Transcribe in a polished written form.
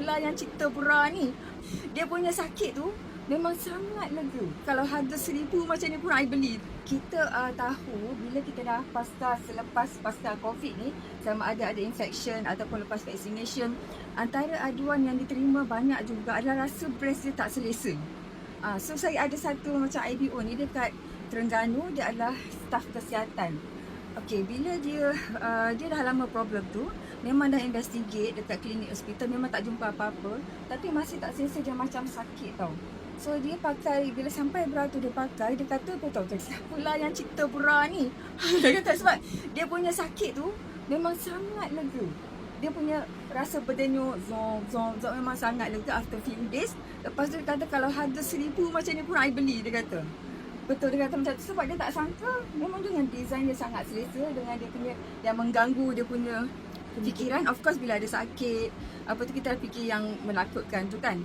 pula yang cipta pura ni. Dia punya sakit tu memang sangat lega. Kalau harga 1,000 macam ni pun I beli. Kita tahu bila kita dah selepas pasca COVID ni, sama ada infection ataupun lepas vaccination, antara aduan yang diterima banyak juga adalah rasa breast dia tak selesa. So saya ada satu macam IBO ni dekat Terengganu, dia adalah staf kesihatan. Okey, bila dia dah lama problem tu, memang dah investigate dekat klinik hospital, memang tak jumpa apa-apa, tapi masih tak selesa, dia macam sakit tau. So dia pakai, bila sampai bra tu dia pakai, dia kata apa tau, pula yang cipta bra ni. Dia kata sebab dia punya sakit tu memang sangat lega. Dia punya rasa berdenyut, zong, memang sangat lega after few days. Lepas tu dia kata kalau harga 1,000 macam ni pun I beli, dia kata. Betul, dia kata macam tu sebab dia tak sangka memang dengan design dia sangat selesa, dengan dia punya yang mengganggu dia punya fikiran. Of course bila ada sakit, apa tu kita fikir yang menakutkan tu kan.